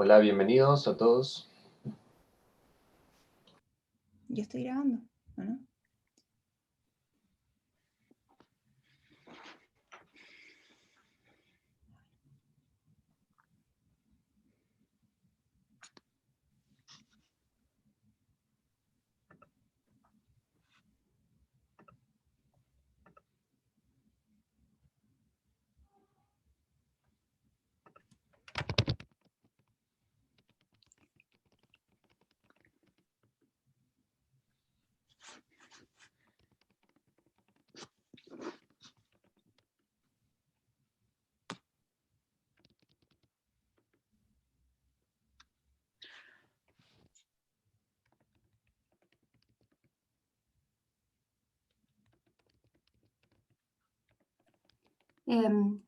Hola, bienvenidos a todos. Yo estoy grabando, ¿o no?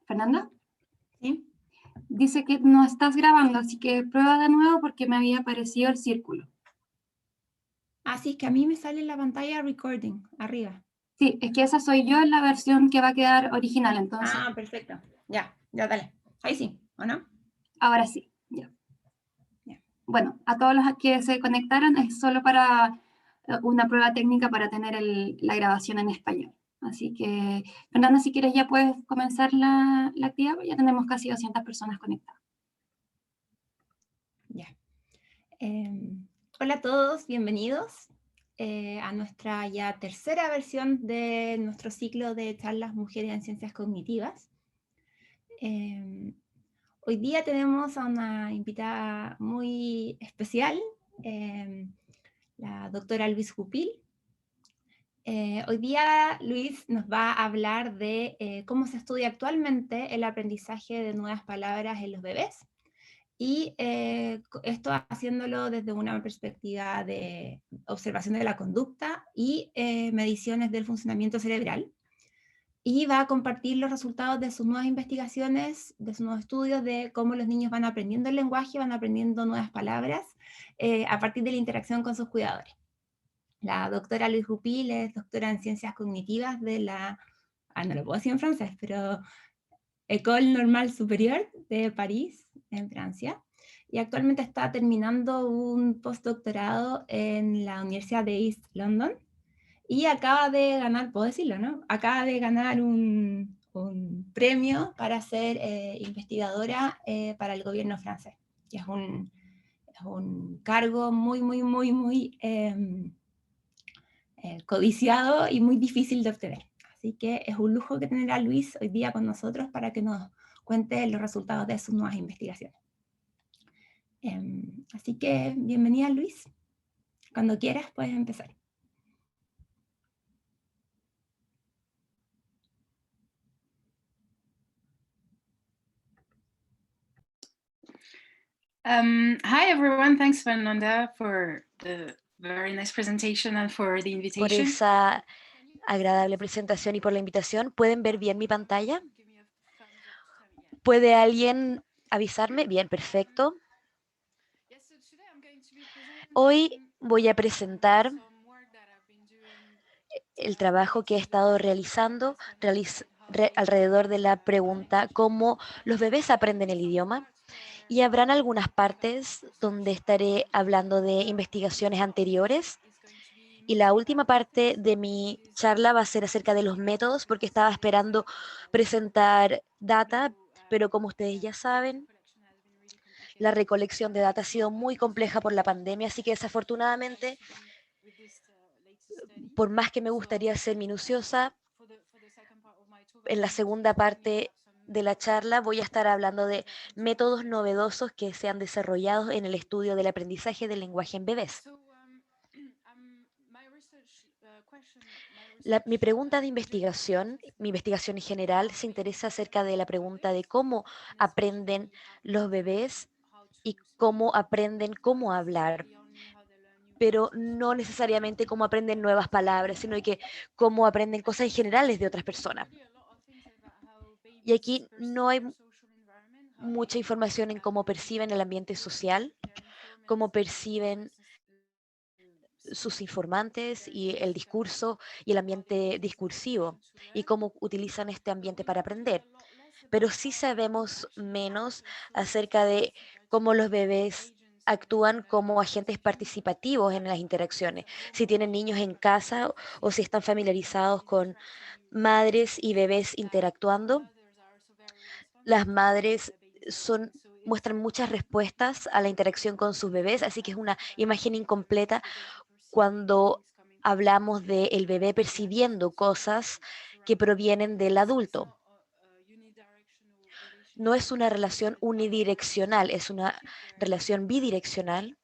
Fernanda, ¿Sí? dice que no estás grabando, así que prueba de nuevo porque me había aparecido el círculo. Sí, es que a mí me sale en la pantalla recording, arriba. Sí, es que esa soy yo en la versión que va a quedar original, entonces. Perfecto. Ya, dale. Ahí sí, ¿o no? Ahora sí, ya. Ya. Bueno, a todos los que se conectaron es solo para una prueba técnica para tener la grabación en español. Así que, Fernanda, si quieres ya puedes comenzar la actividad, ya tenemos casi 200 personas conectadas. Ya. Hola a todos, bienvenidos a nuestra ya tercera versión de nuestro ciclo de charlas Mujeres en Ciencias Cognitivas. Hoy día tenemos a una invitada muy especial, la doctora Luis Jupil. Hoy día Luis nos va a hablar de cómo se estudia actualmente el aprendizaje de nuevas palabras en los bebés, y esto haciéndolo desde una perspectiva de observación de la conducta y mediciones del funcionamiento cerebral. Y va a compartir los resultados de sus nuevas investigaciones, de sus nuevos estudios, de cómo los niños van aprendiendo el lenguaje, van aprendiendo nuevas palabras a partir de la interacción con sus cuidadores. La doctora Luis Jupil es doctora en Ciencias Cognitivas de la, no lo puedo decir en francés, pero École Normale Supérieure de París, en Francia, y actualmente está terminando un postdoctorado en la Universidad de East London, y acaba de ganar, puedo decirlo, ¿no? Acaba de ganar un premio para ser investigadora para el gobierno francés, que es un cargo muy codiciado y muy difícil de obtener. Así que es un lujo que tener a Luis hoy día con nosotros para que nos cuente los resultados de sus nuevas investigaciones. Así que bienvenida, Luis. Cuando quieras puedes empezar. Hi everyone, thanks Fernanda for the very nice presentation and for the invitation. Por esa agradable presentación y por la invitación. ¿Pueden ver bien mi pantalla? ¿Puede alguien avisarme? Bien, perfecto. Hoy voy a presentar el trabajo que he estado realizando alrededor de la pregunta ¿cómo los bebés aprenden el idioma? Y habrán algunas partes donde estaré hablando de investigaciones anteriores. Y la última parte de mi charla va a ser acerca de los métodos, porque estaba esperando presentar data, pero como ustedes ya saben, la recolección de data ha sido muy compleja por la pandemia, así que desafortunadamente, por más que me gustaría ser minuciosa, en la segunda parte de la charla voy a estar hablando de métodos novedosos que se han desarrollado en el estudio del aprendizaje del lenguaje en bebés. Mi pregunta de investigación, mi investigación en general, se interesa acerca de la pregunta de cómo aprenden los bebés y cómo aprenden cómo hablar, pero no necesariamente cómo aprenden nuevas palabras, sino que cómo aprenden cosas en generales de otras personas. Y aquí no hay mucha información en cómo perciben el ambiente social, cómo perciben sus informantes y el discurso y el ambiente discursivo y cómo utilizan este ambiente para aprender. Pero sí sabemos menos acerca de cómo los bebés actúan como agentes participativos en las interacciones, si tienen niños en casa o si están familiarizados con madres y bebés interactuando. Las madres muestran muchas respuestas a la interacción con sus bebés, así que es una imagen incompleta cuando hablamos del bebé percibiendo cosas que provienen del adulto. No es una relación unidireccional, es una relación bidireccional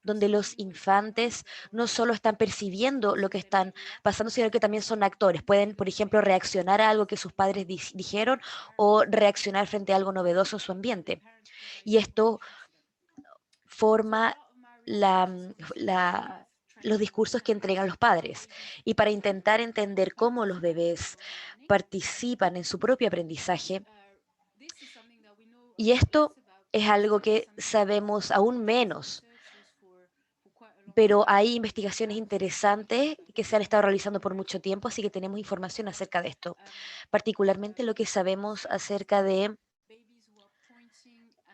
donde los infantes no solo están percibiendo lo que están pasando, sino que también son actores. Pueden, por ejemplo, reaccionar a algo que sus padres dijeron o reaccionar frente a algo novedoso en su ambiente. Y esto forma los discursos que entregan los padres. Y para intentar entender cómo los bebés participan en su propio aprendizaje, y esto es algo que sabemos aún menos, pero hay investigaciones interesantes que se han estado realizando por mucho tiempo, así que tenemos información acerca de esto. Particularmente lo que sabemos acerca de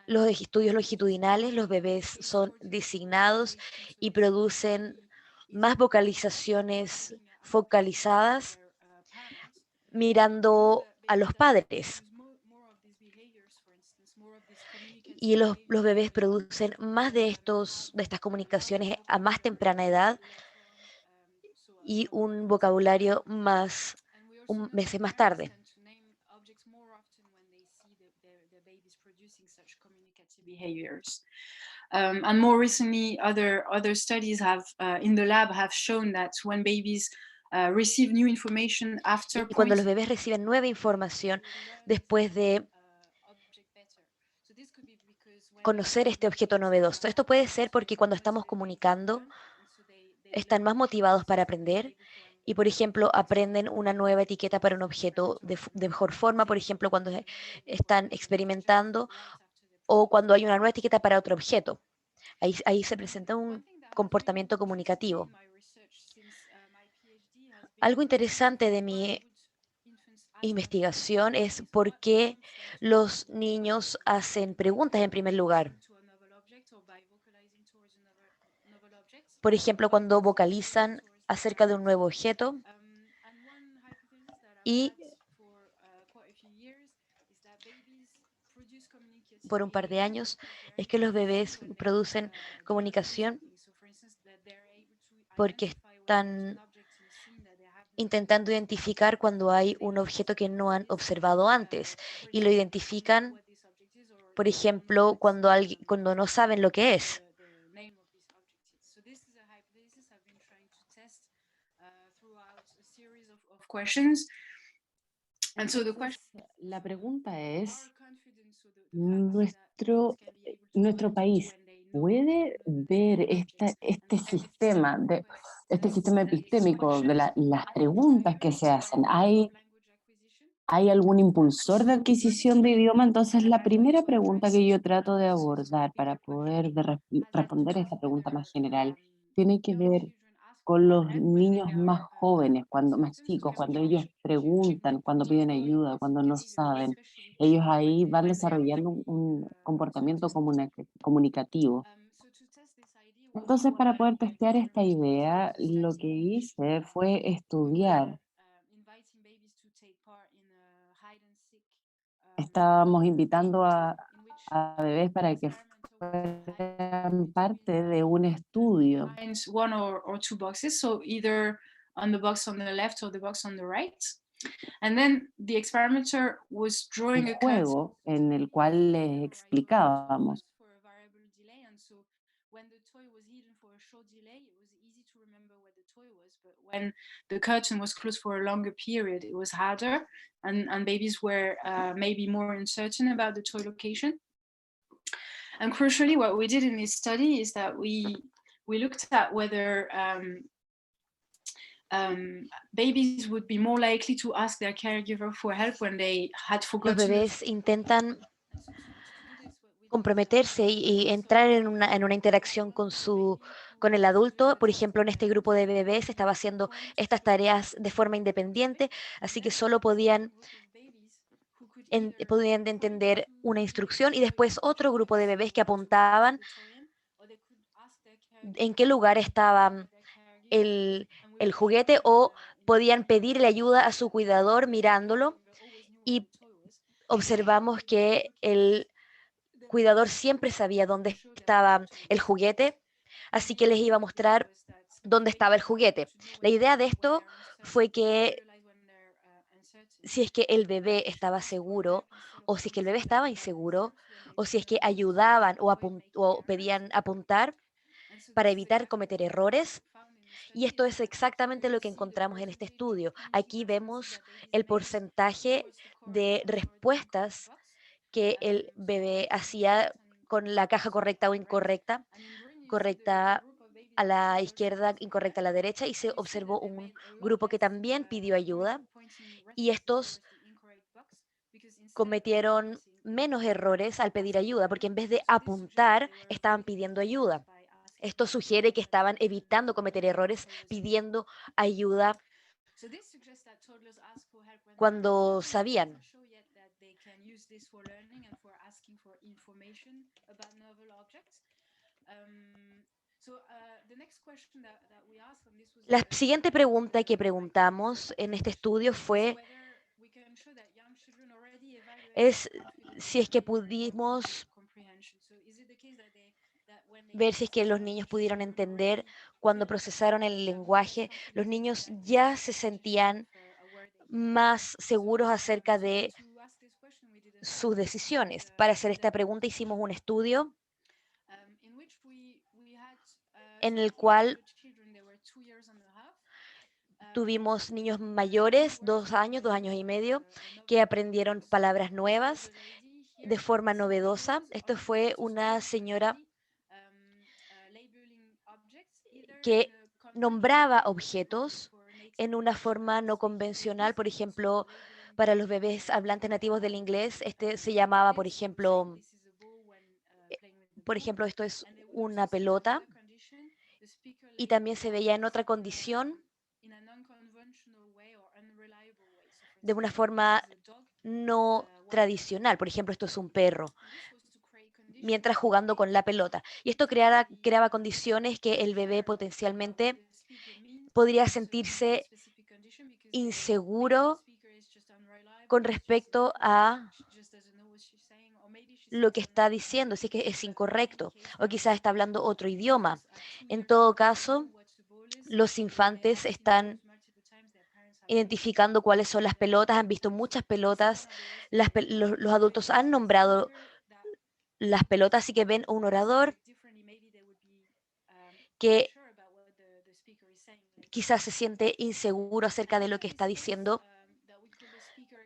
los estudios longitudinales, los bebés son designados y producen más vocalizaciones focalizadas mirando a los padres. Y los bebés producen más de estas comunicaciones a más temprana edad y un vocabulario meses más tarde. And more recently, other studies in the lab have shown that when babies receive new information after Y cuando los pointing bebés reciben nueva información después de conocer este objeto novedoso, esto puede ser porque cuando estamos comunicando están más motivados para aprender y, por ejemplo, aprenden una nueva etiqueta para un objeto de mejor forma, por ejemplo, cuando están experimentando o cuando hay una nueva etiqueta para otro objeto. Ahí se presenta un comportamiento comunicativo. Algo interesante de mi investigación es por qué los niños hacen preguntas en primer lugar. Por ejemplo, cuando vocalizan acerca de un nuevo objeto y por un par de años es que los bebés producen comunicación porque están intentando identificar cuando hay un objeto que no han observado antes y lo identifican, por ejemplo, cuando no saben lo que es. La pregunta es, ¿nuestro país puede ver este sistema epistémico de las preguntas que se hacen? ¿Hay algún impulsor de adquisición de idioma? Entonces, la primera pregunta que yo trato de abordar para poder responder a esta pregunta más general tiene que ver con los niños más jóvenes, más chicos, cuando ellos preguntan, cuando piden ayuda, cuando no saben. Ellos ahí van desarrollando un comportamiento comunicativo. Entonces, para poder testear esta idea, lo que hice fue estudiar. Estábamos invitando a bebés para que fueran parte de un estudio. One or two boxes, so either on the box on the left or the box on the right. And then the experimenter was drawing Un juego en el cual les explicábamos. When the toy was hidden for a short delay, it was easy to remember where the toy was, but when the curtain was closed for a longer period, it was harder, and babies were maybe more uncertain about the toy location. And crucially, what we did in this study is that we looked at whether babies would be more likely to ask their caregiver for help when they had forgotten. Los bebés intentan comprometerse y entrar en una interacción con el adulto. Por ejemplo, en este grupo de bebés estaba haciendo estas tareas de forma independiente, así que solo podían podían entender una instrucción y después otro grupo de bebés que apuntaban en qué lugar estaba el juguete o podían pedirle ayuda a su cuidador mirándolo y observamos que el cuidador siempre sabía dónde estaba el juguete, así que les iba a mostrar dónde estaba el juguete. La idea de esto fue que si es que el bebé estaba seguro o si es que el bebé estaba inseguro o si es que ayudaban o pedían apuntar para evitar cometer errores. Y esto es exactamente lo que encontramos en este estudio. Aquí vemos el porcentaje de respuestas que el bebé hacía con la caja correcta o incorrecta, correcta a la izquierda, incorrecta a la derecha, y se observó un grupo que también pidió ayuda y estos cometieron menos errores al pedir ayuda, porque en vez de apuntar, estaban pidiendo ayuda. Esto sugiere que estaban evitando cometer errores pidiendo ayuda cuando sabían. La siguiente pregunta que preguntamos en este estudio es si es que pudimos ver si es que los niños pudieron entender cuando procesaron el lenguaje, los niños ya se sentían más seguros acerca de sus decisiones. Para hacer esta pregunta hicimos un estudio en el cual tuvimos niños mayores, 2 años, 2 años y medio, que aprendieron palabras nuevas de forma novedosa. Esto fue una señora que nombraba objetos en una forma no convencional. Por ejemplo, para los bebés hablantes nativos del inglés, este se llamaba, por ejemplo, esto es una pelota, y también se veía en otra condición de una forma no tradicional. Por ejemplo, esto es un perro, mientras jugando con la pelota. Y esto creaba condiciones que el bebé potencialmente podría sentirse inseguro con respecto a lo que está diciendo, si es que es incorrecto, o quizás está hablando otro idioma. En todo caso, los infantes están identificando cuáles son las pelotas, han visto muchas pelotas, los adultos han nombrado las pelotas, así que ven un orador que quizás se siente inseguro acerca de lo que está diciendo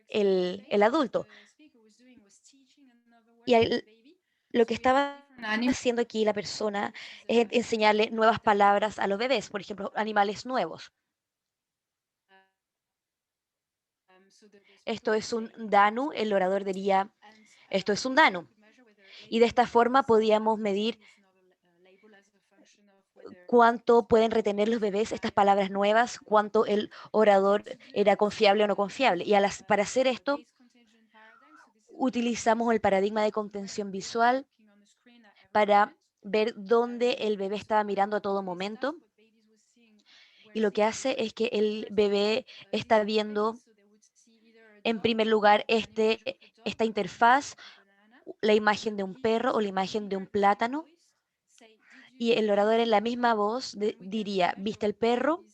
el adulto. Y lo que estaba haciendo aquí la persona es enseñarle nuevas palabras a los bebés, por ejemplo, animales nuevos. Esto es un danu, el orador diría, esto es un danu. Y de esta forma podíamos medir cuánto pueden retener los bebés estas palabras nuevas, cuánto el orador era confiable o no confiable. Y para hacer esto, utilizamos el paradigma de contención visual para ver dónde el bebé estaba mirando a todo momento. Y lo que hace es que el bebé está viendo, en primer lugar, esta interfaz, la imagen de un perro o la imagen de un plátano. Y el orador en la misma voz diría, ¿viste el perro?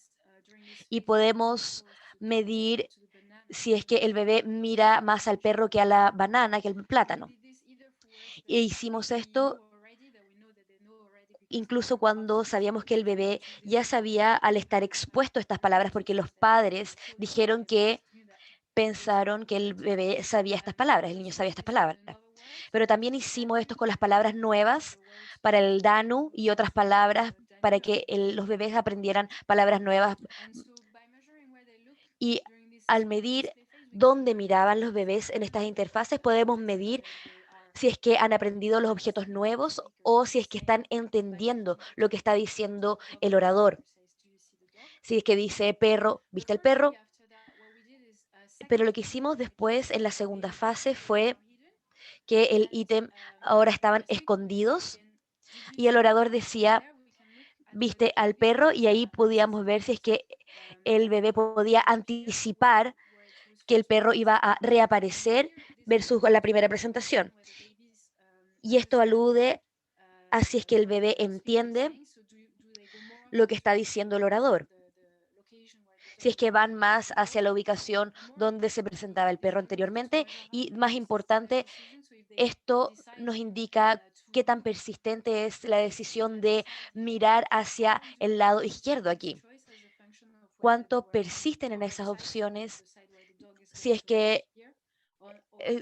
Y podemos medir si es que el bebé mira más al perro que a la banana, que al plátano. E hicimos esto incluso cuando sabíamos que el bebé ya sabía al estar expuesto a estas palabras, porque los padres dijeron que pensaron que el bebé sabía estas palabras, el niño sabía estas palabras. Pero también hicimos esto con las palabras nuevas para el Danu y otras palabras para que los bebés aprendieran palabras nuevas. Y al medir dónde miraban los bebés en estas interfaces, podemos medir si es que han aprendido los objetos nuevos o si es que están entendiendo lo que está diciendo el orador. Si es que dice perro, ¿viste el perro? Pero lo que hicimos después en la segunda fase fue que el ítem ahora estaban escondidos y el orador decía, viste al perro, y ahí podíamos ver si es que el bebé podía anticipar que el perro iba a reaparecer versus la primera presentación. Y esto alude a si es que el bebé entiende lo que está diciendo el orador. Si es que van más hacia la ubicación donde se presentaba el perro anteriormente, y más importante, esto nos indica qué tan persistente es la decisión de mirar hacia el lado izquierdo aquí. Cuánto persisten en esas opciones si es que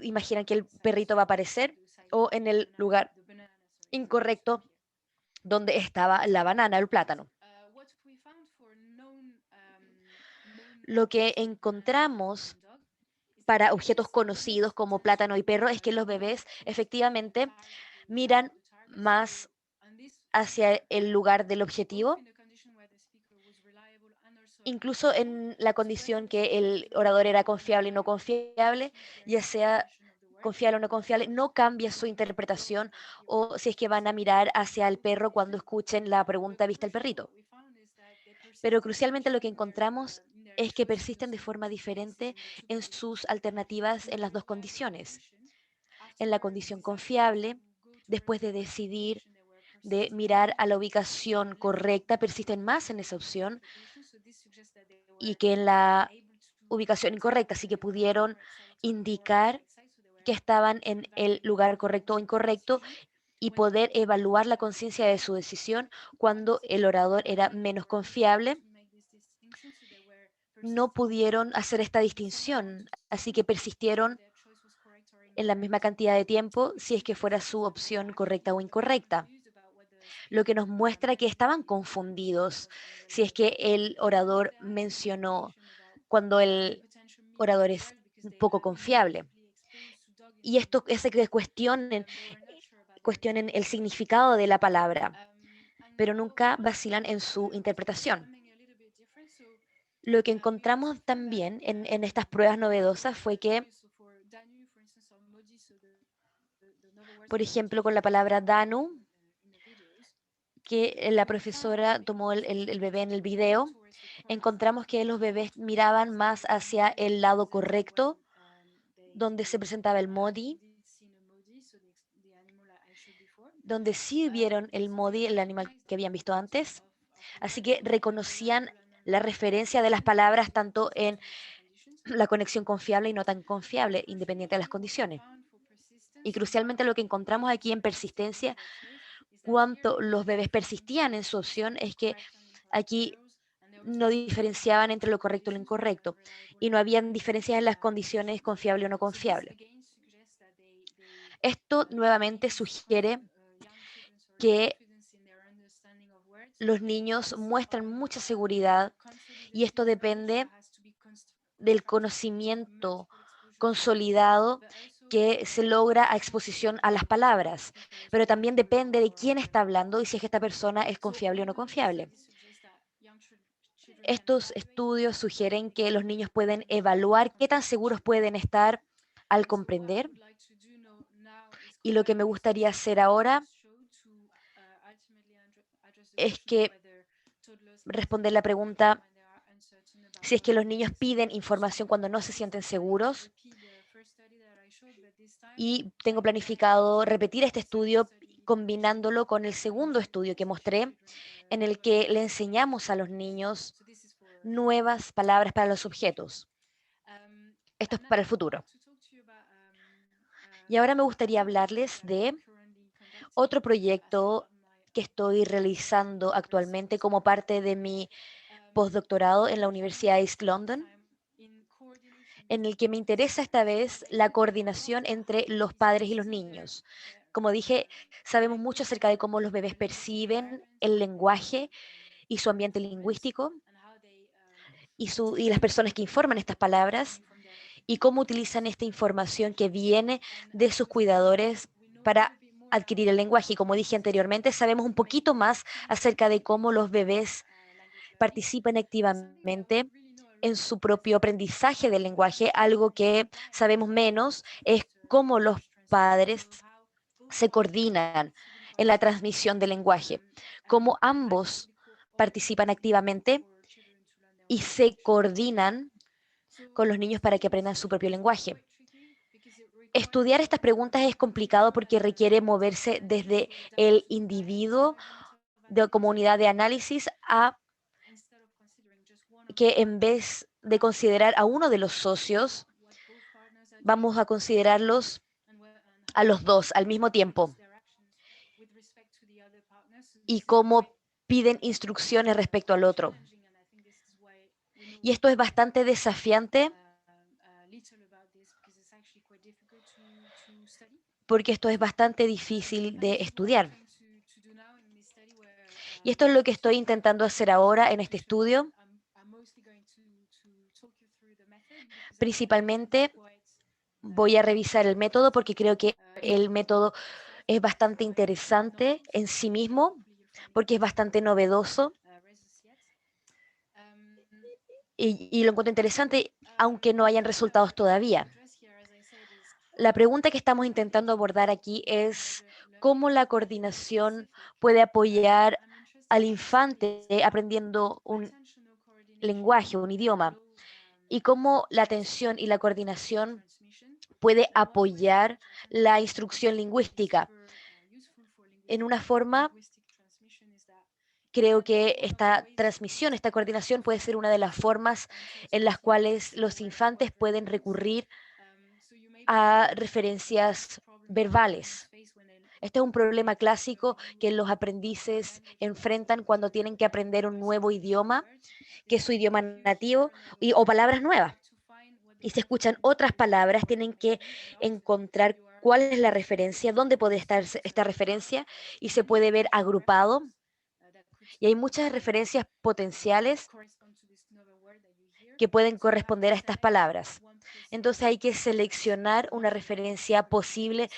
imaginan que el perrito va a aparecer o en el lugar incorrecto donde estaba la banana o el plátano. Lo que encontramos para objetos conocidos como plátano y perro es que los bebés efectivamente miran más hacia el lugar del objetivo, incluso en la condición que el orador era confiable y no confiable, ya sea confiable o no confiable, no cambia su interpretación o si es que van a mirar hacia el perro cuando escuchen la pregunta vista al perrito. Pero crucialmente lo que encontramos es que persisten de forma diferente en sus alternativas en las dos condiciones. En la condición confiable, después de decidir de mirar a la ubicación correcta, persisten más en esa opción y que en la ubicación incorrecta, así que pudieron indicar que estaban en el lugar correcto o incorrecto y poder evaluar la conciencia de su decisión cuando el orador era menos confiable. No pudieron hacer esta distinción, así que persistieron en la misma cantidad de tiempo si es que fuera su opción correcta o incorrecta, lo que nos muestra que estaban confundidos si es que el orador mencionó cuando el orador es poco confiable. Y esto hace que cuestionen el significado de la palabra, pero nunca vacilan en su interpretación. Lo que encontramos también en estas pruebas novedosas fue que, por ejemplo, con la palabra Danu, que la profesora tomó el bebé en el video, encontramos que los bebés miraban más hacia el lado correcto, donde se presentaba el modi, donde sí vieron el modi, el animal que habían visto antes. Así que reconocían la referencia de las palabras tanto en la conexión confiable y no tan confiable, independiente de las condiciones. Y crucialmente lo que encontramos aquí en persistencia, cuánto los bebés persistían en su opción, es que aquí no diferenciaban entre lo correcto y lo incorrecto, y no habían diferencias en las condiciones confiable o no confiable. Esto nuevamente sugiere que los niños muestran mucha seguridad y esto depende del conocimiento consolidado que se logra a exposición a las palabras, pero también depende de quién está hablando y si es que esta persona es confiable o no confiable. Estos estudios sugieren que los niños pueden evaluar qué tan seguros pueden estar al comprender, y lo que me gustaría hacer ahora es que responder la pregunta si es que los niños piden información cuando no se sienten seguros, y tengo planificado repetir este estudio combinándolo con el segundo estudio que mostré, en el que le enseñamos a los niños nuevas palabras para los objetos. Esto es para el futuro. Y ahora me gustaría hablarles de otro proyecto que estoy realizando actualmente como parte de mi postdoctorado en la Universidad de East London, en el que me interesa esta vez la coordinación entre los padres y los niños. Como dije, sabemos mucho acerca de cómo los bebés perciben el lenguaje y su ambiente lingüístico y las personas que informan estas palabras y cómo utilizan esta información que viene de sus cuidadores para adquirir el lenguaje. Y como dije anteriormente, sabemos un poquito más acerca de cómo los bebés participan activamente en su propio aprendizaje del lenguaje. Algo que sabemos menos es cómo los padres se coordinan en la transmisión del lenguaje, cómo ambos participan activamente y se coordinan con los niños para que aprendan su propio lenguaje. Estudiar estas preguntas es complicado porque requiere moverse desde el individuo de comunidad de análisis a que en vez de considerar a uno de los socios, vamos a considerarlos a los dos al mismo tiempo y cómo piden instrucciones respecto al otro. Y esto es bastante desafiante porque esto es bastante difícil de estudiar. Y esto es lo que estoy intentando hacer ahora en este estudio. Principalmente voy a revisar el método porque creo que el método es bastante interesante en sí mismo, porque es bastante novedoso y lo encuentro interesante, aunque no hayan resultados todavía. La pregunta que estamos intentando abordar aquí es cómo la coordinación puede apoyar al infante aprendiendo un lenguaje, un idioma, y cómo la atención y la coordinación puede apoyar la instrucción lingüística. En una forma, creo que esta transmisión, esta coordinación puede ser una de las formas en las cuales los infantes pueden recurrir a referencias verbales. Este es un problema clásico que los aprendices enfrentan cuando tienen que aprender un nuevo idioma, que es su idioma nativo, o palabras nuevas. Y si escuchan otras palabras, tienen que encontrar cuál es la referencia, dónde puede estar esta referencia y se puede ver agrupado. Y hay muchas referencias potenciales que pueden corresponder a estas palabras. Entonces hay que seleccionar una referencia posible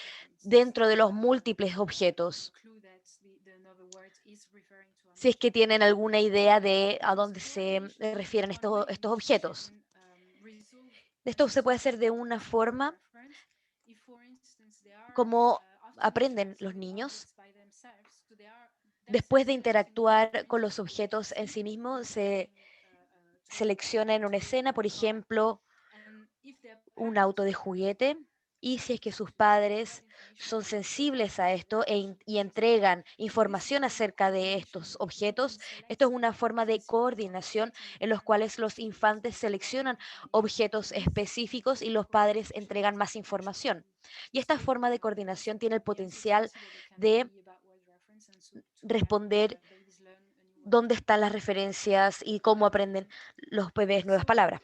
dentro de los múltiples objetos. Si es que tienen alguna idea de a dónde se refieren estos objetos. Esto se puede hacer de una forma como aprenden los niños. Después de interactuar con los objetos en sí mismos, se selecciona en una escena, por ejemplo, un auto de juguete, y si es que sus padres son sensibles a esto y entregan información acerca de estos objetos, esto es una forma de coordinación en los cuales los infantes seleccionan objetos específicos y los padres entregan más información. Y esta forma de coordinación tiene el potencial de responder dónde están las referencias y cómo aprenden los bebés nuevas palabras.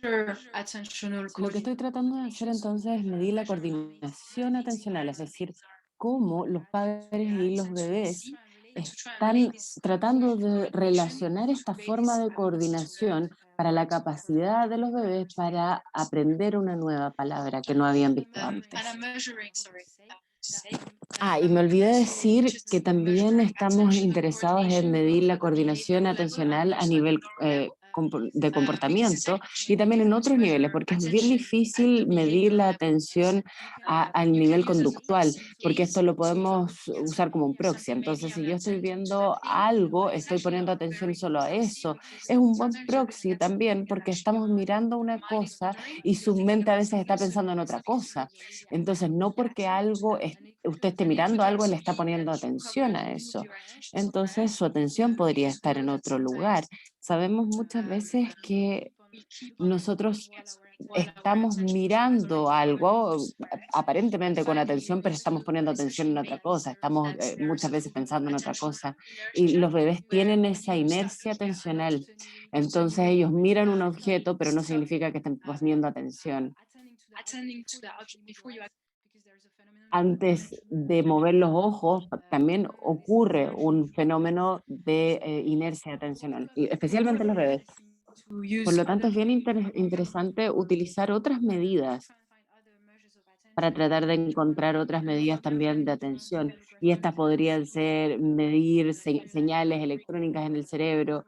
Lo que estoy tratando de hacer entonces es medir la coordinación atencional, es decir, cómo los padres y los bebés están tratando de relacionar esta forma de coordinación para la capacidad de los bebés para aprender una nueva palabra que no habían visto antes. Y me olvidé decir que también estamos interesados en medir la coordinación atencional a nivel de comportamiento y también en otros niveles, porque es bien difícil medir la atención al nivel conductual, porque esto lo podemos usar como un proxy. Entonces, si yo estoy viendo algo, estoy poniendo atención solo a eso. Es un buen proxy también porque estamos mirando una cosa y su mente a veces está pensando en otra cosa. Entonces, no porque usted esté mirando algo, le está poniendo atención a eso. Entonces, su atención podría estar en otro lugar. Sabemos muchas veces que nosotros estamos mirando algo aparentemente con atención, pero estamos poniendo atención en otra cosa, estamos muchas veces pensando en otra cosa. Y los bebés tienen esa inercia atencional. Entonces ellos miran un objeto, pero no significa que estén poniendo atención. Antes de mover los ojos, también ocurre un fenómeno de inercia atencional, y especialmente en los bebés. Por lo tanto, es bien interesante utilizar otras medidas para tratar de encontrar otras medidas también de atención. Y estas podrían ser medir señales electrónicas en el cerebro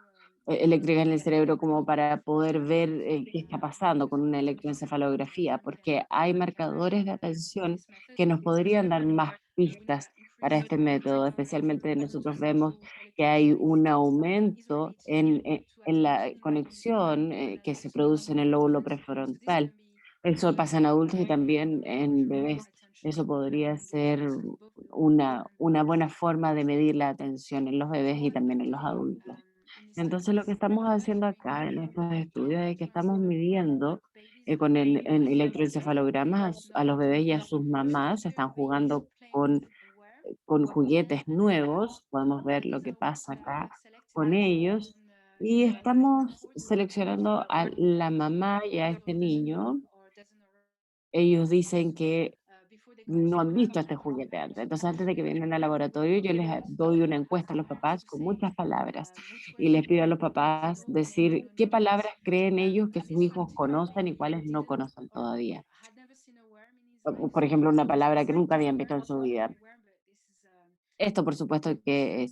eléctrica en el cerebro como para poder ver qué está pasando con una electroencefalografía, porque hay marcadores de atención que nos podrían dar más pistas para este método. Especialmente nosotros vemos que hay un aumento en la conexión que se produce en el lóbulo prefrontal. Eso pasa en adultos y también en bebés. Eso podría ser una buena forma de medir la atención en los bebés y también en los adultos. Entonces, lo que estamos haciendo acá en estos estudios es que estamos midiendo con el electroencefalogramas a los bebés y a sus mamás. Están jugando con juguetes nuevos. Podemos ver lo que pasa acá con ellos. Y estamos seleccionando a la mamá y a este niño. Ellos dicen que no han visto este juguete antes. Entonces, antes de que vengan al laboratorio, yo les doy una encuesta a los papás con muchas palabras y les pido a los papás decir qué palabras creen ellos que sus hijos conocen y cuáles no conocen todavía. Por ejemplo, una palabra que nunca habían visto en su vida. Esto, por supuesto, que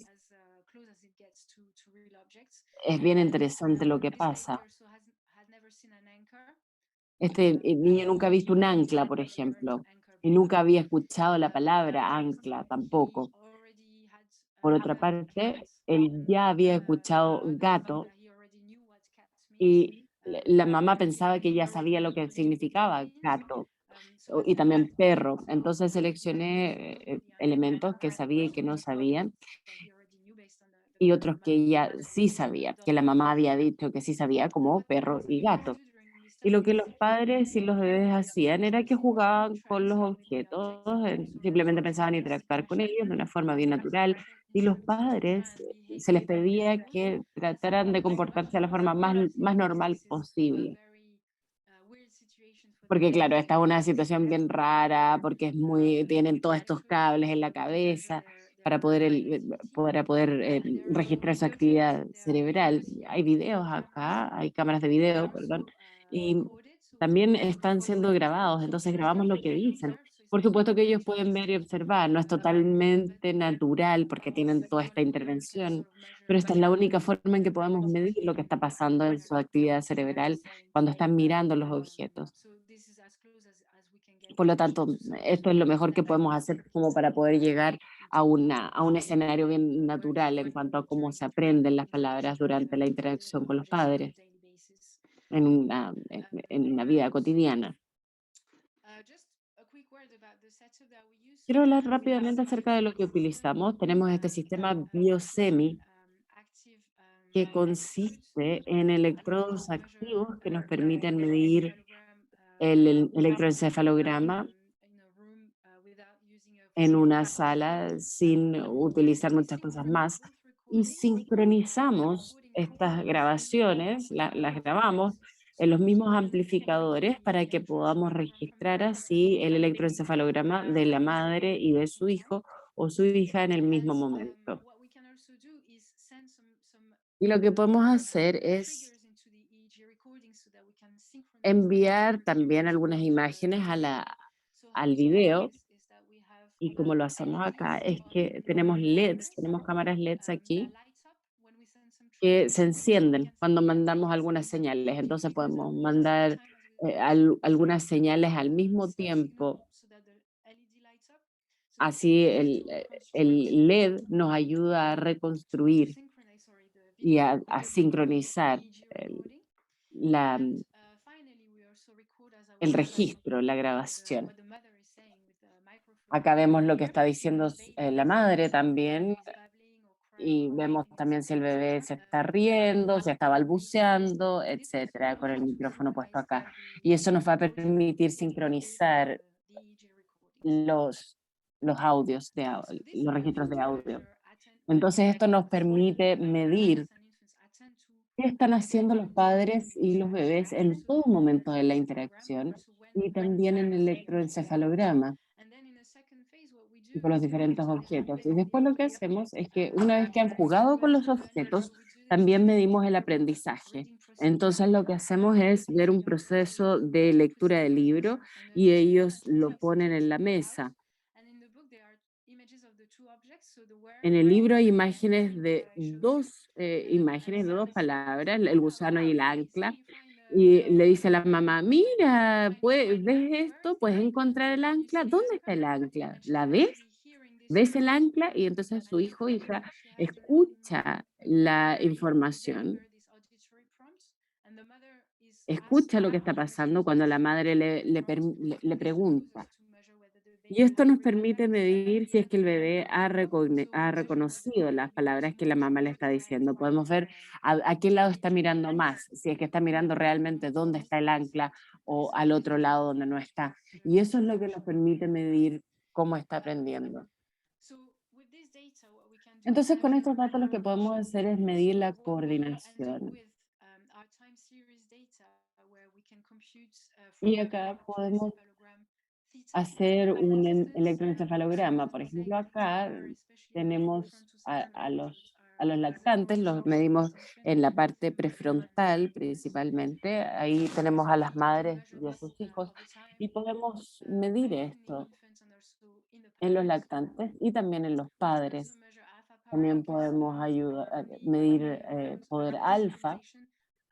es bien interesante lo que pasa. Este niño nunca ha visto un ancla, por ejemplo, y nunca había escuchado la palabra ancla tampoco. Por otra parte, él ya había escuchado gato y la mamá pensaba que ya sabía lo que significaba gato y también perro. Entonces seleccioné elementos que sabía y que no sabían y otros que ella sí sabía, que la mamá había dicho que sí sabía, como perro y gato. Y lo que los padres y los bebés hacían era que jugaban con los objetos, simplemente pensaban interactuar con ellos de una forma bien natural, y los padres se les pedía que trataran de comportarse de la forma más normal posible. Porque claro, esta es una situación bien rara, porque tienen todos estos cables en la cabeza para poder registrar su actividad cerebral. Hay videos acá, hay cámaras de video, perdón, y también están siendo grabados, entonces grabamos lo que dicen. Por supuesto que ellos pueden ver y observar, no es totalmente natural porque tienen toda esta intervención, pero esta es la única forma en que podemos medir lo que está pasando en su actividad cerebral cuando están mirando los objetos. Por lo tanto, esto es lo mejor que podemos hacer como para poder llegar a un escenario bien natural en cuanto a cómo se aprenden las palabras durante la interacción con los padres en una vida cotidiana. Quiero hablar rápidamente acerca de lo que utilizamos. Tenemos este sistema Biosemi que consiste en electrodos activos que nos permiten medir el electroencefalograma en una sala sin utilizar muchas cosas más y sincronizamos estas grabaciones, las grabamos en los mismos amplificadores para que podamos registrar así el electroencefalograma de la madre y de su hijo o su hija en el mismo momento. Y lo que podemos hacer es enviar también algunas imágenes al video. Y como lo hacemos acá, es que tenemos LEDs, tenemos cámaras LEDs aquí que se encienden cuando mandamos algunas señales. Entonces podemos mandar algunas señales al mismo tiempo. Así el LED nos ayuda a reconstruir y a sincronizar la, el registro, la grabación. Acá vemos lo que está diciendo la madre también y vemos también si el bebé se está riendo, si está balbuceando, etcétera, con el micrófono puesto acá. Y eso nos va a permitir sincronizar los, los audios, los registros de audio. Entonces esto nos permite medir qué están haciendo los padres y los bebés en todo momento de la interacción y también en el electroencefalograma y con los diferentes objetos. Y después lo que hacemos es que una vez que han jugado con los objetos, también medimos el aprendizaje. Entonces lo que hacemos es ver un proceso de lectura de libro y ellos lo ponen en la mesa. En el libro hay imágenes de dos imágenes, de dos palabras, el gusano y el ancla, y le dice a la mamá, mira, ¿ves esto? ¿Puedes encontrar el ancla? ¿Dónde está el ancla? ¿La ves? ¿Ves el ancla? Y entonces su hijo o hija escucha la información, escucha lo que está pasando cuando la madre le pregunta. Y esto nos permite medir si es que el bebé ha reconocido las palabras que la mamá le está diciendo. Podemos ver a qué lado está mirando más, si es que está mirando realmente dónde está el ancla o al otro lado donde no está. Y eso es lo que nos permite medir cómo está aprendiendo. Entonces, con estos datos lo que podemos hacer es medir la coordinación. Y acá podemos hacer un electroencefalograma. Por ejemplo, acá tenemos a los lactantes, los medimos en la parte prefrontal principalmente. Ahí tenemos a las madres y a sus hijos y podemos medir esto en los lactantes y también en los padres. También podemos medir poder alfa,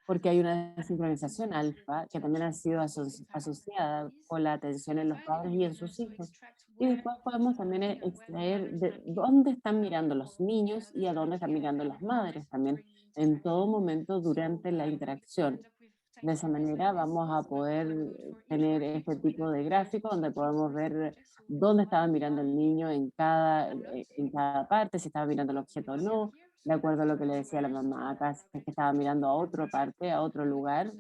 porque hay una desincronización alfa que también ha sido asociada con la atención en los padres y en sus hijos. Y después podemos también extraer de dónde están mirando los niños y a dónde están mirando las madres también en todo momento durante la interacción. De esa manera vamos a poder tener este tipo de gráfico donde podemos ver dónde estaba mirando el niño en cada parte, si estaba mirando el objeto o no, de acuerdo a lo que le decía la mamá acá, si es que estaba mirando a otra parte, a otro lugar.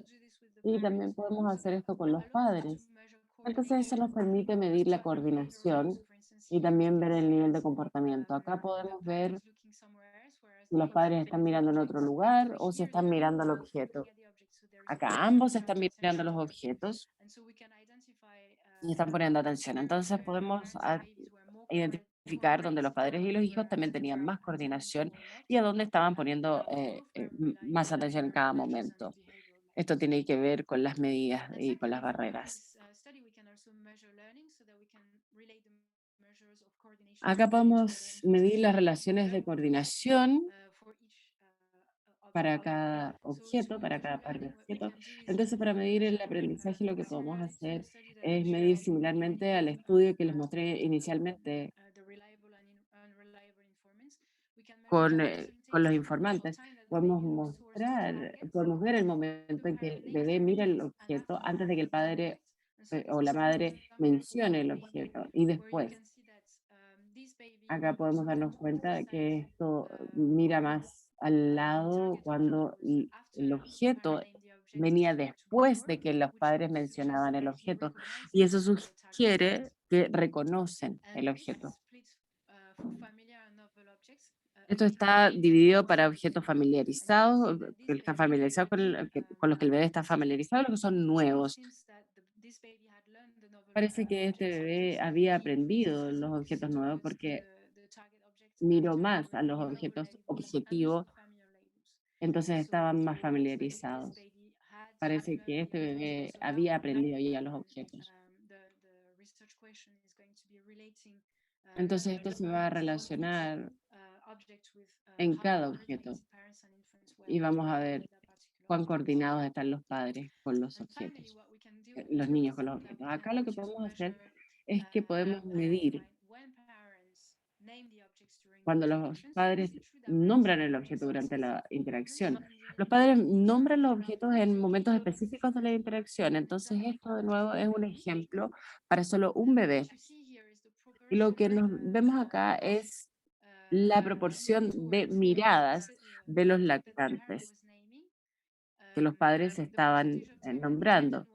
Y también podemos hacer esto con los padres. Entonces eso nos permite medir la coordinación y también ver el nivel de comportamiento. Acá podemos ver si los padres están mirando en otro lugar o si están mirando al objeto. Acá ambos están mirando los objetos y están poniendo atención. Entonces podemos identificar dónde los padres y los hijos también tenían más coordinación y a dónde estaban poniendo más atención en cada momento. Esto tiene que ver con las medidas y con las barreras. Acá podemos medir las relaciones de coordinación para cada objeto, para cada par de objetos. Entonces, para medir el aprendizaje, lo que podemos hacer es medir similarmente al estudio que les mostré inicialmente con los informantes. Podemos ver el momento en que el bebé mira el objeto antes de que el padre o la madre mencione el objeto y después. Acá podemos darnos cuenta de que esto mira más al lado cuando el objeto venía después de que los padres mencionaban el objeto. Y eso sugiere que reconocen el objeto. Esto está dividido para objetos familiarizados, que están familiarizados con los que el bebé está familiarizado, los que son nuevos. Parece que este bebé había aprendido los objetos nuevos porque miró más a los objetos objetivos, entonces estaban más familiarizados. Parece que este bebé había aprendido ya los objetos. Entonces esto se va a relacionar en cada objeto y vamos a ver cuán coordinados están los padres con los objetos, los niños con los objetos. Acá lo que podemos hacer es que podemos medir cuando los padres nombran el objeto durante la interacción. Los padres nombran los objetos en momentos específicos de la interacción, entonces esto de nuevo es un ejemplo para solo un bebé. Y lo que nos vemos acá es la proporción de miradas de los lactantes que los padres estaban nombrando.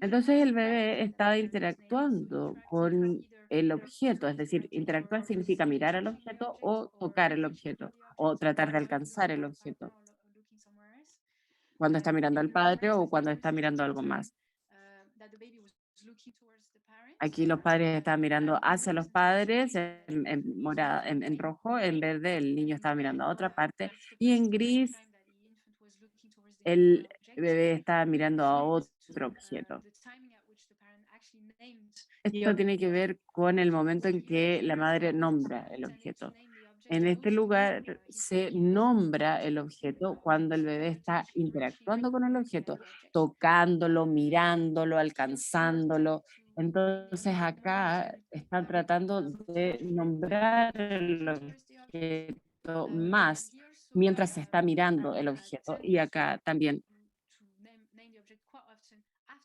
Entonces el bebé estaba interactuando con el objeto, es decir, interactuar significa mirar al objeto o tocar el objeto o tratar de alcanzar el objeto cuando está mirando al padre o cuando está mirando algo más. Aquí los padres estaban mirando hacia los padres en rojo, en verde el niño estaba mirando a otra parte y en gris el bebé estaba mirando a otro objeto. Esto tiene que ver con el momento en que la madre nombra el objeto. En este lugar se nombra el objeto cuando el bebé está interactuando con el objeto, tocándolo, mirándolo, alcanzándolo. Entonces acá están tratando de nombrar el objeto más mientras se está mirando el objeto. Y acá también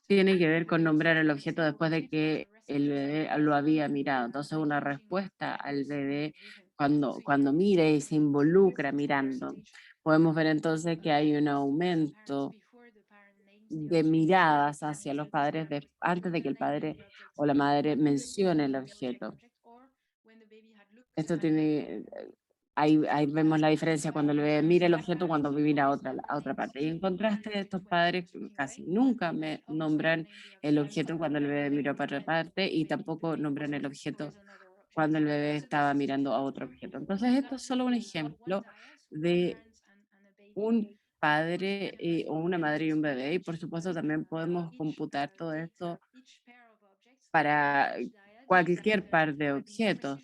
tiene que ver con nombrar el objeto después de que el bebé lo había mirado. Entonces, una respuesta al bebé cuando mire y se involucra mirando. Podemos ver entonces que hay un aumento de miradas hacia los padres antes de que el padre o la madre mencione el objeto. Esto tiene, ahí vemos la diferencia cuando el bebé mira el objeto cuando mira a otra parte. Y en contraste, estos padres casi nunca me nombran el objeto cuando el bebé mira para otra parte y tampoco nombran el objeto cuando el bebé estaba mirando a otro objeto. Entonces, esto es solo un ejemplo de un padre o una madre y un bebé. Y por supuesto también podemos computar todo esto para cualquier par de objetos.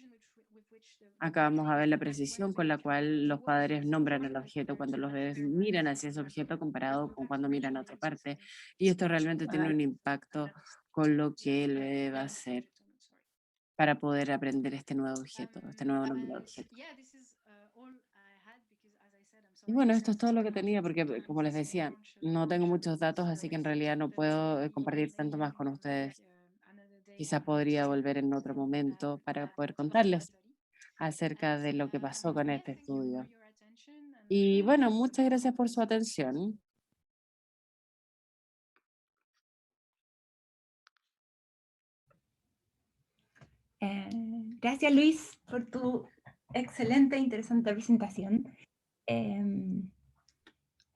Acá vamos a ver la precisión con la cual los padres nombran el objeto cuando los bebés miran hacia ese objeto comparado con cuando miran a otra parte. Y esto realmente tiene un impacto con lo que el bebé va a hacer para poder aprender este nuevo objeto, este nuevo nombre de objeto. Y bueno, esto es todo lo que tenía porque, como les decía, no tengo muchos datos, así que en realidad no puedo compartir tanto más con ustedes. Quizá podría volver en otro momento para poder contarles acerca de lo que pasó con este estudio. Y bueno, muchas gracias por su atención. Gracias, Luis, por tu excelente e interesante presentación.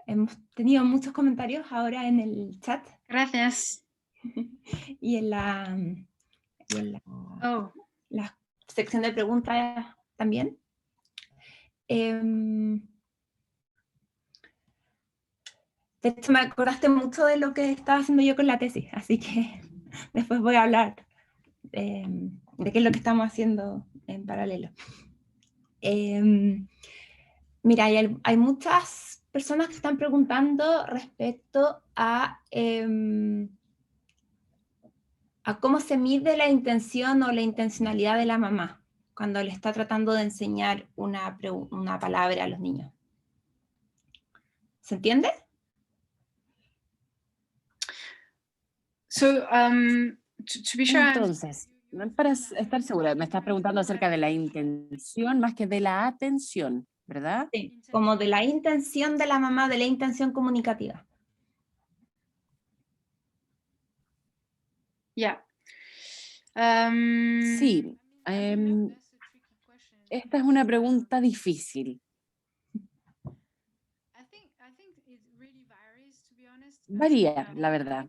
Hemos tenido muchos comentarios ahora en el chat Gracias. y en la Oh, sección de preguntas también. De hecho, me acordaste mucho de lo que estaba haciendo yo con la tesis, así que después voy a hablar de qué es lo que estamos haciendo en paralelo. Mira, hay muchas personas que están preguntando respecto a cómo se mide la intención o la intencionalidad de la mamá cuando le está tratando de enseñar una palabra a los niños. ¿Se entiende? so to be sure, Entonces, para estar segura, me estás preguntando acerca de la intención más que de la atención, ¿verdad? Sí, como de la intención de la mamá, de la intención comunicativa. yeah. Sí, esta es una pregunta difícil. Varía, la verdad.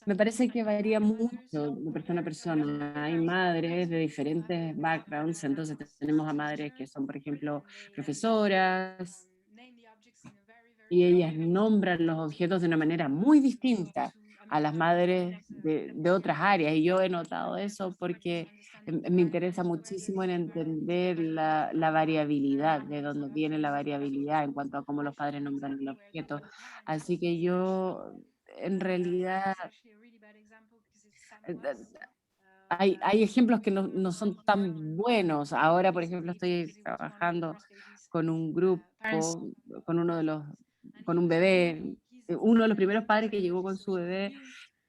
Me parece que varía mucho de persona a persona. Hay madres de diferentes backgrounds, entonces tenemos a madres que son, por ejemplo, profesoras, y ellas nombran los objetos de una manera muy distinta a las madres de otras áreas. Y yo he notado eso porque me interesa muchísimo en entender la variabilidad, de dónde viene la variabilidad en cuanto a cómo los padres nombran el objeto. Así que yo, en realidad, eh, eh, hay ejemplos que no son tan buenos. Ahora, por ejemplo, estoy trabajando con un grupo, con uno de los, con un bebé, uno de los primeros padres que llegó con su bebé.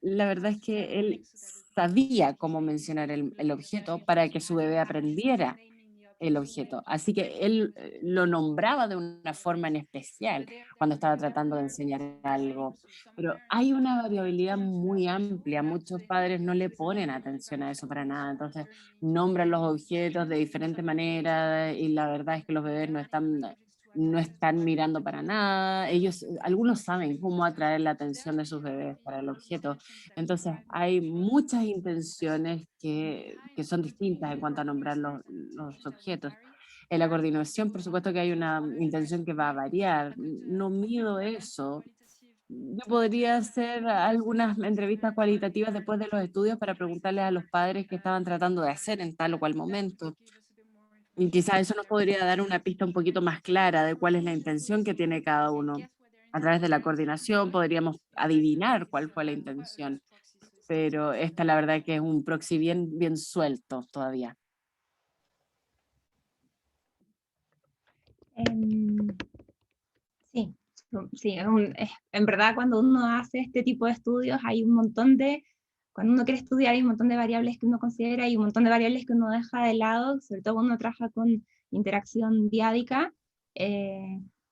La verdad es que él sabía cómo mencionar el objeto para que su bebé aprendiera el objeto. Así que él lo nombraba de una forma en especial cuando estaba tratando de enseñar algo. Pero hay una variabilidad muy amplia. Muchos padres no le ponen atención a eso para nada. Entonces nombran los objetos de diferente manera y la verdad es que los bebés no están mirando para nada. Ellos, algunos saben cómo atraer la atención de sus bebés para el objeto. Entonces, hay muchas intenciones que son distintas en cuanto a nombrar los objetos. En la coordinación, por supuesto que hay una intención que va a variar. No mido eso yo podría hacer algunas entrevistas cualitativas después de los estudios para preguntarles a los padres qué estaban tratando de hacer en tal o cual momento. Y quizás eso nos podría dar una pista un poquito más clara de cuál es la intención que tiene cada uno. A través de la coordinación podríamos adivinar cuál fue la intención, pero esta la verdad que es un proxy bien suelto todavía. Sí, sí, en verdad cuando uno hace este tipo de estudios hay un montón cuando uno quiere estudiar hay un montón de variables que uno considera y un montón de variables que uno deja de lado, sobre todo cuando uno trabaja con interacción diádica.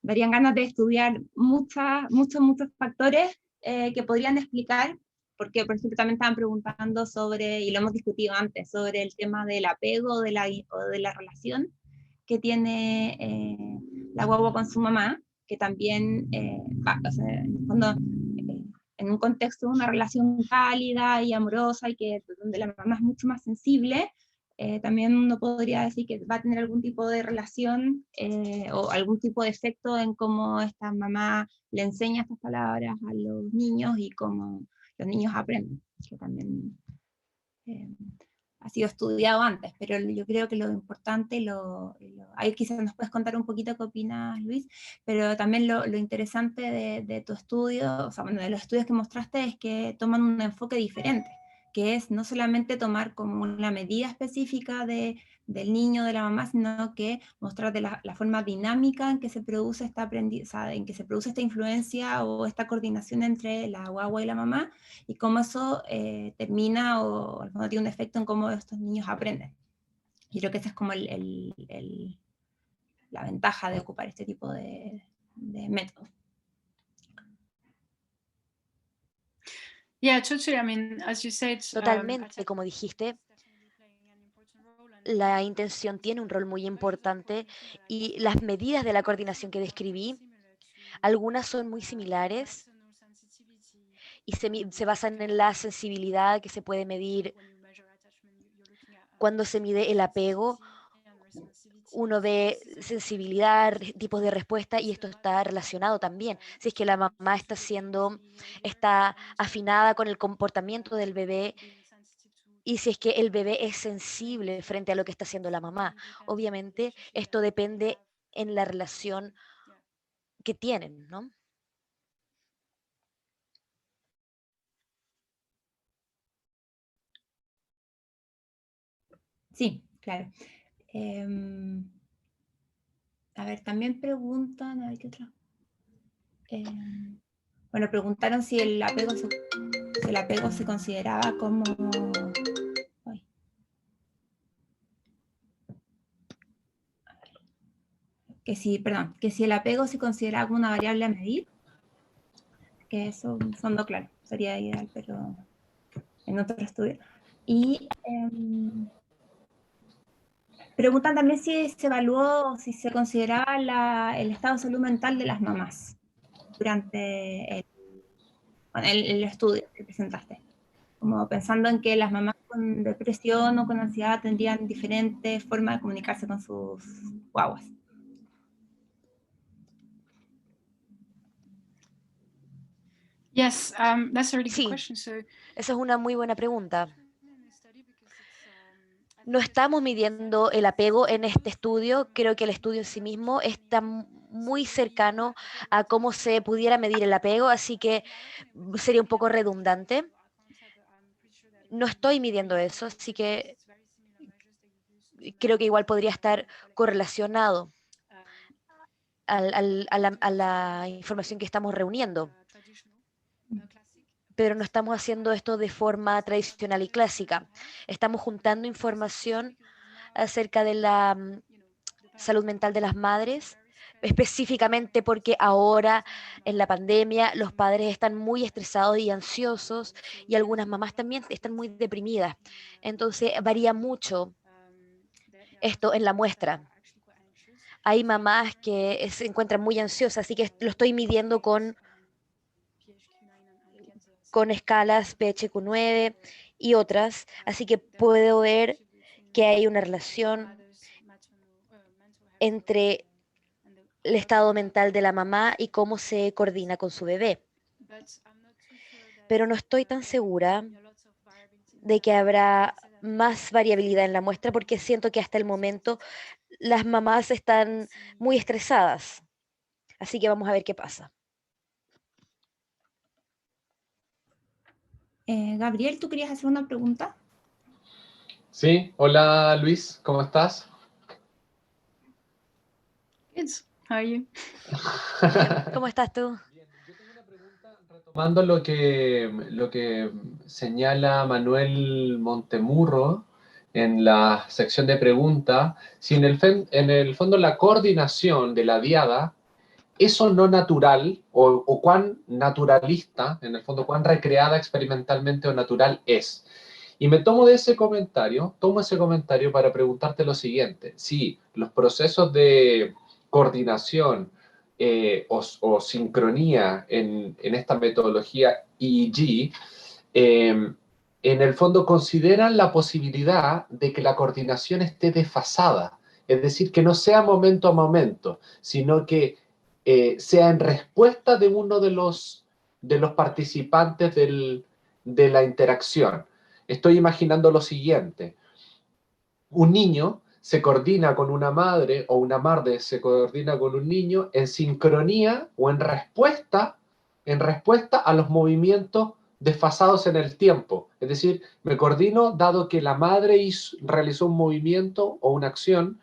Darían ganas de estudiar muchos factores que podrían explicar, porque por ejemplo también estaban preguntando sobre, y lo hemos discutido antes, sobre el tema del apego o de la relación que tiene la guagua con su mamá, que también, o sea, en el fondo, en un contexto de una relación cálida y amorosa y que donde la mamá es mucho más sensible, también uno podría decir que va a tener algún tipo de relación o algún tipo de efecto en cómo esta mamá le enseña estas palabras a los niños y cómo los niños aprenden, que también ha sido estudiado antes, pero yo creo que lo importante, ahí quizás nos puedes contar un poquito qué opinas, Luis, pero también lo interesante de tu estudio, o sea, bueno, de los estudios que mostraste es que toman un enfoque diferente, que es no solamente tomar como una medida específica del niño, de la mamá, sino que mostrar de la forma dinámica en que se produce esta aprendizaje, en que se produce esta influencia o esta coordinación entre la guagua y la mamá, y cómo eso termina o al fondo tiene un efecto en cómo estos niños aprenden. Y creo que esa es como la ventaja de ocupar este tipo de métodos. Yeah, totally. I mean, as you said, Totalmente, como dijiste, la intención tiene un rol muy importante y las medidas de la coordinación que describí, algunas son muy similares y se basan en la sensibilidad que se puede medir cuando se mide el apego. Uno ve sensibilidad, tipos de respuesta y esto está relacionado también. Si es que la mamá está afinada con el comportamiento del bebé y si es que el bebé es sensible frente a lo que está haciendo la mamá. Obviamente esto depende en la relación que tienen, ¿no? Sí, claro. A ver, también preguntan, a ver qué otra. Bueno, preguntaron si el apego se consideraba como... Ay. Que si el apego se consideraba como una variable a medir, que eso en fondo, claro, sería ideal, pero en otro estudio. Y preguntan también si se evaluó, si se consideraba el estado de salud mental de las mamás durante el estudio que presentaste. Como pensando en que las mamás con depresión o con ansiedad tendrían diferentes formas de comunicarse con sus guaguas. Yes, that's a really good Sí, question. So, esa es una muy buena pregunta. No estamos midiendo el apego en este estudio. Creo que el estudio en sí mismo está muy cercano a cómo se pudiera medir el apego, así que sería un poco redundante. No estoy midiendo eso, así que creo que igual podría estar correlacionado a la información que estamos reuniendo. Pero no estamos haciendo esto de forma tradicional y clásica. Estamos juntando información acerca de la salud mental de las madres, específicamente porque ahora en la pandemia los padres están muy estresados y ansiosos y algunas mamás también están muy deprimidas. Entonces varía mucho esto en la muestra. Hay mamás que se encuentran muy ansiosas, así que lo estoy midiendo con escalas PHQ-9 y otras, así que puedo ver que hay una relación entre el estado mental de la mamá y cómo se coordina con su bebé. pero no estoy tan segura de que habrá más variabilidad en la muestra porque siento que hasta el momento las mamás están muy estresadas. Así que vamos a ver qué pasa. Gabriel, ¿tú querías hacer una pregunta? Sí, hola Luis, ¿cómo estás? Good. How are you? Bien, ¿cómo estás tú? Bien, yo tengo una pregunta retomando lo que señala Manuel Montemurro en la sección de preguntas, si en el fondo la coordinación de la diada, eso no natural o cuán naturalista, en el fondo cuán recreada experimentalmente o natural es. Y me tomo ese comentario para preguntarte lo siguiente, si los procesos de coordinación o sincronía en esta metodología EEG, en el fondo consideran la posibilidad de que la coordinación esté desfasada, es decir, que no sea momento a momento, sino que sea en respuesta de uno de los participantes de la interacción. Estoy imaginando lo siguiente, un niño se coordina con una madre o una madre se coordina con un niño en sincronía o en respuesta a los movimientos desfasados en el tiempo. Es decir, me coordino dado que la madre realizó un movimiento o una acción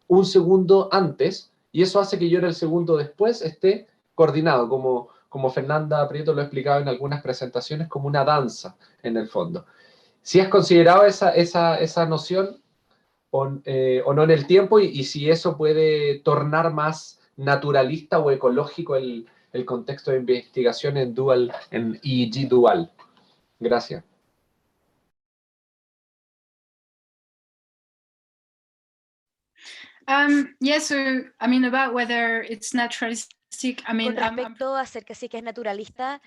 un segundo antes y eso hace que yo en el segundo después esté coordinado, como Fernanda Prieto lo ha explicado en algunas presentaciones, como una danza en el fondo. Si has considerado esa noción o no en el tiempo y si eso puede tornar más naturalista o ecológico el contexto de investigación en EEG dual. Gracias. Yeah, so I mean about whether it's naturalistic. I mean, Con respecto a acerca si que es naturalista,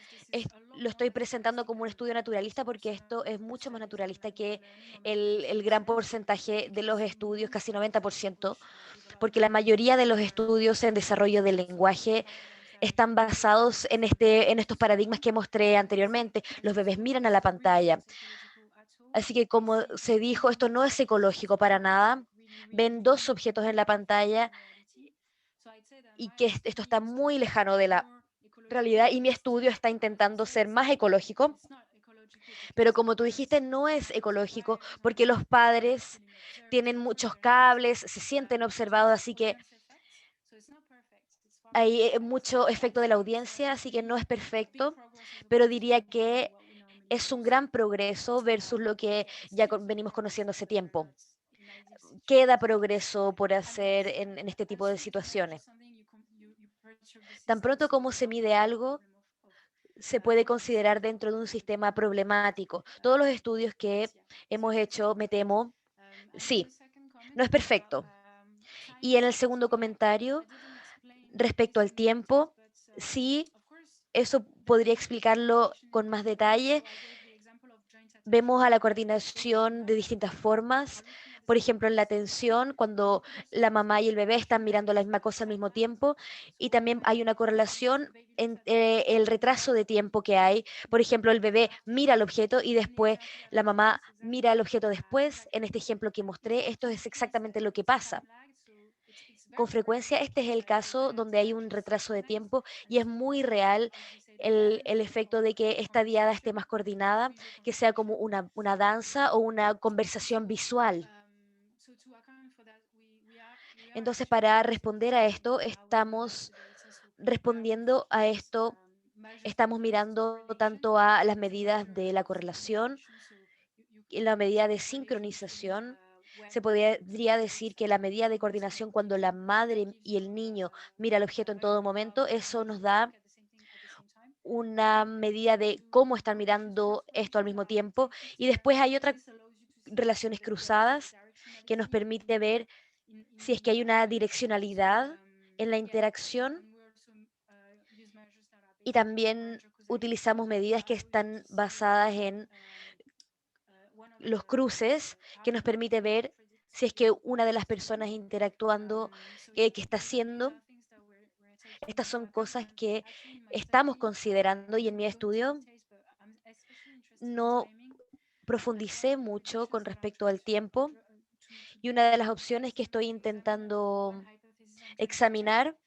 lo estoy presentando como un estudio naturalista porque esto es mucho más naturalista que el gran porcentaje de los estudios, casi 90%, porque la mayoría de los estudios en desarrollo del lenguaje están basados en estos paradigmas que mostré anteriormente. Los bebés miran a la pantalla. Así que como se dijo, esto no es ecológico para nada. Ven dos objetos en la pantalla y que esto está muy lejano de la realidad y mi estudio está intentando ser más ecológico, pero como tú dijiste, no es ecológico porque los padres tienen muchos cables, se sienten observados, así que hay mucho efecto de la audiencia, así que no es perfecto, pero diría que es un gran progreso versus lo que ya venimos conociendo hace tiempo. Queda progreso por hacer en este tipo de situaciones. Tan pronto como se mide algo, se puede considerar dentro de un sistema problemático. Todos los estudios que hemos hecho, me temo, sí, no es perfecto. Y en el segundo comentario, respecto al tiempo, sí, eso podría explicarlo con más detalle. Vemos a la coordinación de distintas formas. Por ejemplo, en la atención, cuando la mamá y el bebé están mirando la misma cosa al mismo tiempo. Y también hay una correlación entre el retraso de tiempo que hay. Por ejemplo, el bebé mira el objeto y después la mamá mira el objeto después. En este ejemplo que mostré, esto es exactamente lo que pasa. Con frecuencia, este es el caso donde hay un retraso de tiempo y es muy real el efecto de que esta diada esté más coordinada, que sea como una danza o una conversación visual. Entonces, para responder a esto, estamos respondiendo a esto, estamos mirando tanto a las medidas de la correlación y la medida de sincronización. Se podría decir que la medida de coordinación cuando la madre y el niño mira el objeto en todo momento, eso nos da una medida de cómo están mirando esto al mismo tiempo. Y después hay otras relaciones cruzadas que nos permite ver si es que hay una direccionalidad en la interacción y también utilizamos medidas que están basadas en los cruces que nos permite ver si es que una de las personas interactuando, que está haciendo, Estas son cosas que estamos considerando y en mi estudio no profundicé mucho con respecto al tiempo y una de las opciones que estoy intentando examinar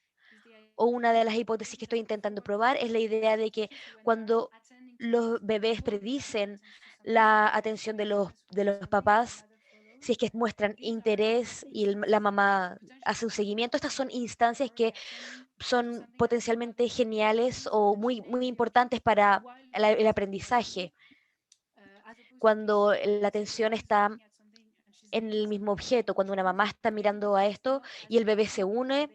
o una de las hipótesis que estoy intentando probar es la idea de que cuando los bebés predicen la atención de los papás, si es que muestran interés y la mamá hace un seguimiento, estas son instancias que son potencialmente geniales o muy, muy importantes para el aprendizaje. Cuando la atención está en el mismo objeto, cuando una mamá está mirando a esto y el bebé se une,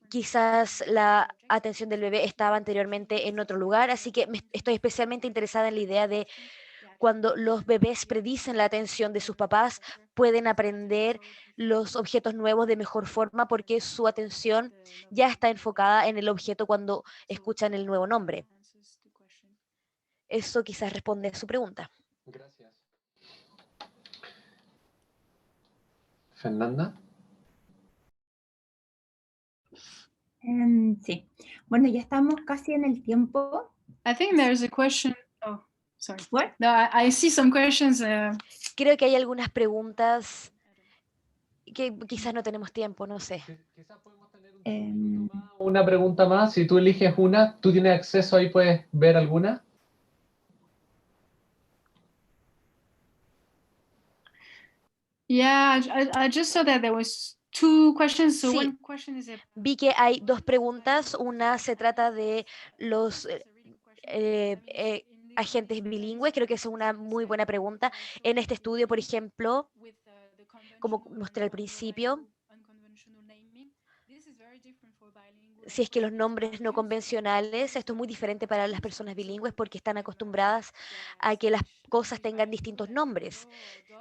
quizás la atención del bebé estaba anteriormente en otro lugar, así que estoy especialmente interesada en la idea de cuando los bebés predicen la atención de sus papás, pueden aprender los objetos nuevos de mejor forma porque su atención ya está enfocada en el objeto cuando escuchan el nuevo nombre. Eso quizás responde a su pregunta. Gracias. Fernanda. Sí, bueno, ya estamos casi en el tiempo. I think there's a question. Oh, sorry. What? No, I see some questions. Creo que hay algunas preguntas que quizás no tenemos tiempo, no sé. Quizás podemos tener un minuto más, una pregunta más. Si tú eliges una, ¿tú tienes acceso ahí? ¿Puedes ver alguna? Yeah, I just saw that there was 2 questions. So Sí. one question is Vi que hay dos preguntas. Una se trata de los agentes bilingües. Creo que es una muy buena pregunta. En este estudio, por ejemplo, como mostré al principio, si es que los nombres no convencionales, esto es muy diferente para las personas bilingües porque están acostumbradas a que las cosas tengan distintos nombres.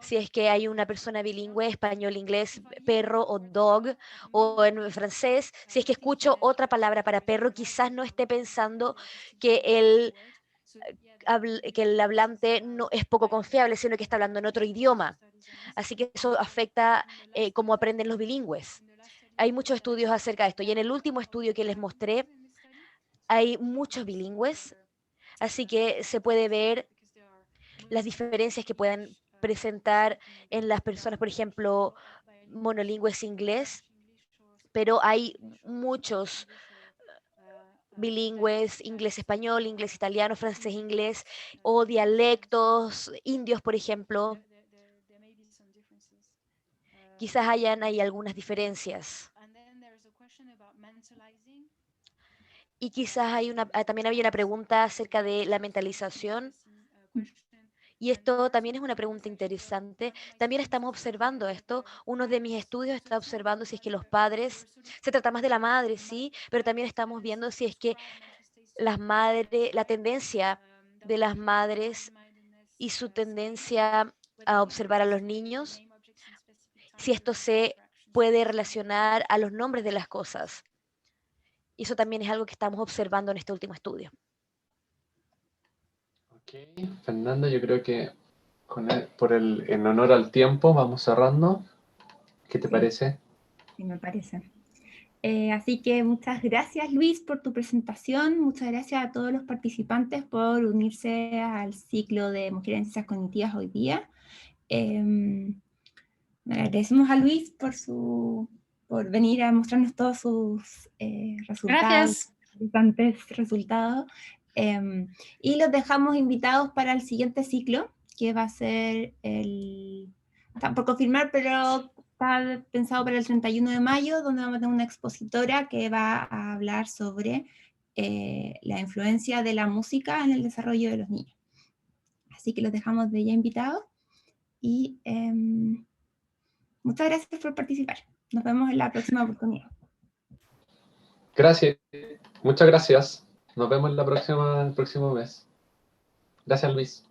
Si es que hay una persona bilingüe, español, inglés, perro o dog, o en francés, si es que escucho otra palabra para perro, quizás no esté pensando que que el hablante no es poco confiable, sino que está hablando en otro idioma. Así que eso afecta cómo aprenden los bilingües. Hay muchos estudios acerca de esto y en el último estudio que les mostré hay muchos bilingües, así que se puede ver las diferencias que pueden presentar en las personas, por ejemplo, monolingües inglés, pero hay muchos bilingües, inglés-español, inglés-italiano, francés-inglés, o dialectos indios, por ejemplo. Quizás hay algunas diferencias. Y quizás también había una pregunta acerca de la mentalización. Y esto también es una pregunta interesante. También estamos observando esto. Uno de mis estudios está observando si es que los padres, se trata más de la madre, sí, pero también estamos viendo si es que la tendencia de las madres y su tendencia a observar a los niños, si esto se puede relacionar a los nombres de las cosas. Y eso también es algo que estamos observando en este último estudio. Ok, Fernanda, yo creo que en honor al tiempo vamos cerrando. ¿Qué te parece? Sí, me parece. Así que muchas gracias, Luis, por tu presentación. Muchas gracias a todos los participantes por unirse al ciclo de Mujeres en Ciencias Cognitivas hoy día. Agradecemos a Luis por venir a mostrarnos todos sus resultados, interesantes resultados. Y los dejamos invitados para el siguiente ciclo, que va a ser está por confirmar, pero está pensado para el 31 de mayo, donde vamos a tener una expositora que va a hablar sobre la influencia de la música en el desarrollo de los niños. Así que los dejamos de ya invitados y muchas gracias por participar. Nos vemos en la próxima oportunidad. Gracias, muchas gracias. Nos vemos el próximo mes. Gracias, Luis.